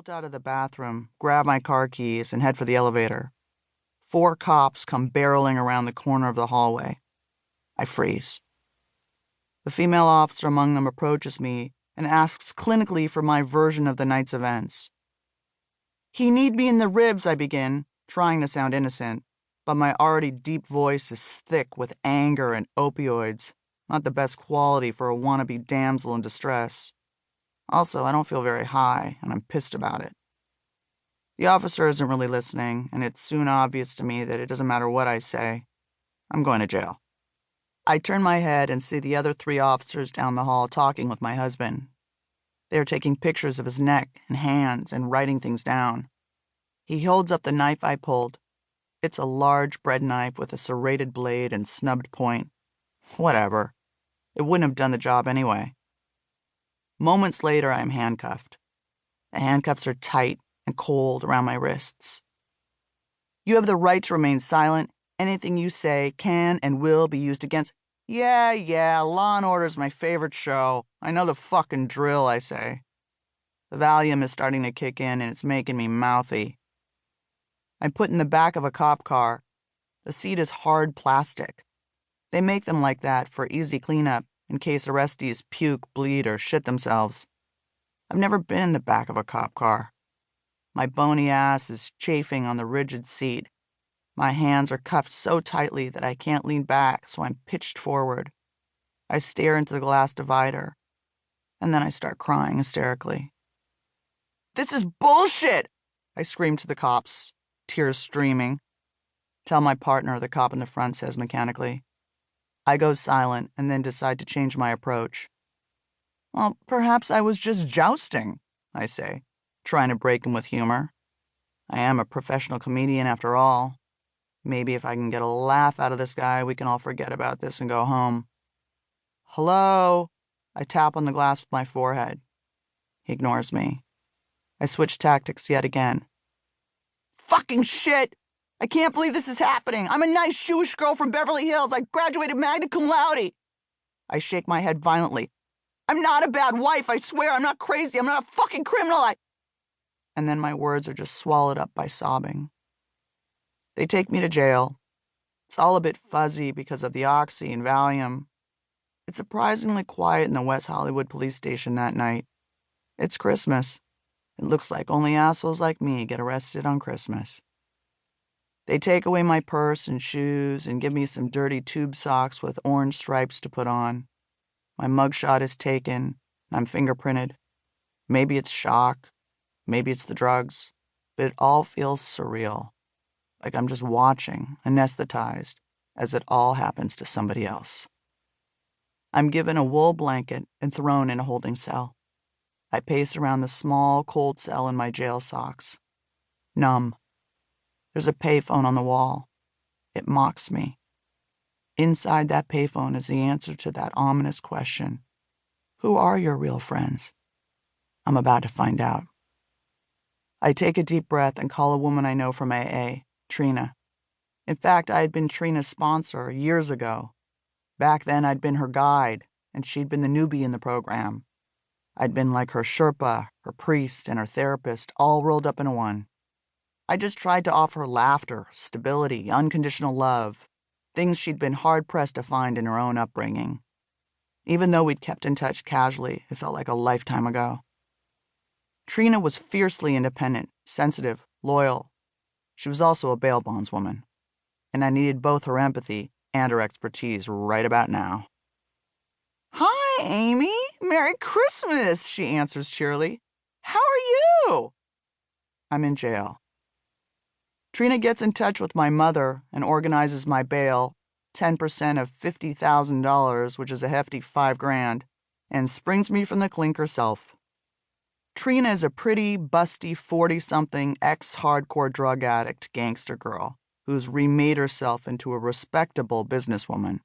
bolt out of the bathroom, grab my car keys, and head for the elevator. 4 cops come barreling around the corner of the hallway. I freeze. The female officer among them approaches me and asks clinically for my version of the night's events. "He need me in the ribs," I begin, trying to sound innocent, but my already deep voice is thick with anger and opioids, not the best quality for a wannabe damsel in distress. Also, I don't feel very high, and I'm pissed about it. The officer isn't really listening, and it's soon obvious to me that it doesn't matter what I say. I'm going to jail. I turn my head and see the other 3 officers down the hall talking with my husband. They are taking pictures of his neck and hands and writing things down. He holds up the knife I pulled. It's a large bread knife with a serrated blade and snubbed point. Whatever. It wouldn't have done the job anyway. Moments later, I am handcuffed. The handcuffs are tight and cold around my wrists. "You have the right to remain silent. Anything you say can and will be used against—" Yeah, Law and Order's my favorite show. I know the fucking drill," I say. The Valium is starting to kick in and it's making me mouthy. I'm put in the back of a cop car. The seat is hard plastic. They make them like that for easy cleanup in case arrestees puke, bleed, or shit themselves. I've never been in the back of a cop car. My bony ass is chafing on the rigid seat. My hands are cuffed so tightly that I can't lean back, so I'm pitched forward. I stare into the glass divider, and then I start crying hysterically. "This is bullshit!" I scream to the cops, tears streaming. Tell my partner, the cop in the front says mechanically. I go silent and then decide to change my approach. "Well, perhaps I was just jousting," I say, trying to break him with humor. I am a professional comedian after all. Maybe if I can get a laugh out of this guy, we can all forget about this and go home. "Hello?" I tap on the glass with my forehead. He ignores me. I switch tactics yet again. "Fucking shit! I can't believe this is happening. I'm a nice Jewish girl from Beverly Hills. I graduated magna cum laude." I shake my head violently. "I'm not a bad wife, I swear. I'm not crazy. I'm not a fucking criminal. And then my words are just swallowed up by sobbing. They take me to jail. It's all a bit fuzzy because of the Oxy and Valium. It's surprisingly quiet in the West Hollywood police station that night. It's Christmas. It looks like only assholes like me get arrested on Christmas. They take away my purse and shoes and give me some dirty tube socks with orange stripes to put on. My mugshot is taken, and I'm fingerprinted. Maybe it's shock, maybe it's the drugs, but it all feels surreal, like I'm just watching, anesthetized, as it all happens to somebody else. I'm given a wool blanket and thrown in a holding cell. I pace around the small, cold cell in my jail socks. Numb. There's a payphone on the wall. It mocks me. Inside that payphone is the answer to that ominous question. Who are your real friends? I'm about to find out. I take a deep breath and call a woman I know from AA, Trina. In fact, I had been Trina's sponsor years ago. Back then, I'd been her guide, and she'd been the newbie in the program. I'd been like her Sherpa, her priest, and her therapist, all rolled up into one. I just tried to offer her laughter, stability, unconditional love, things she'd been hard-pressed to find in her own upbringing. Even though we'd kept in touch casually, it felt like a lifetime ago. Trina was fiercely independent, sensitive, loyal. She was also a bail bondswoman, and I needed both her empathy and her expertise right about now. "Hi, Amy. Merry Christmas," she answers cheerily. "How are you?" I'm in jail. Trina gets in touch with my mother and organizes my bail, 10% of $50,000, which is a hefty $5,000, and springs me from the clink herself. Trina is a pretty, busty 40-something ex-hardcore drug addict gangster girl who's remade herself into a respectable businesswoman.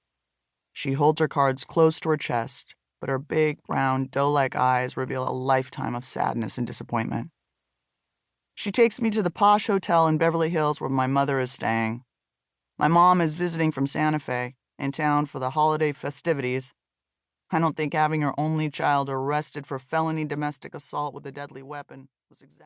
She holds her cards close to her chest, but her big, brown, doe-like eyes reveal a lifetime of sadness and disappointment. She takes me to the posh hotel in Beverly Hills where my mother is staying. My mom is visiting from Santa Fe, in town for the holiday festivities. I don't think having her only child arrested for felony domestic assault with a deadly weapon was exactly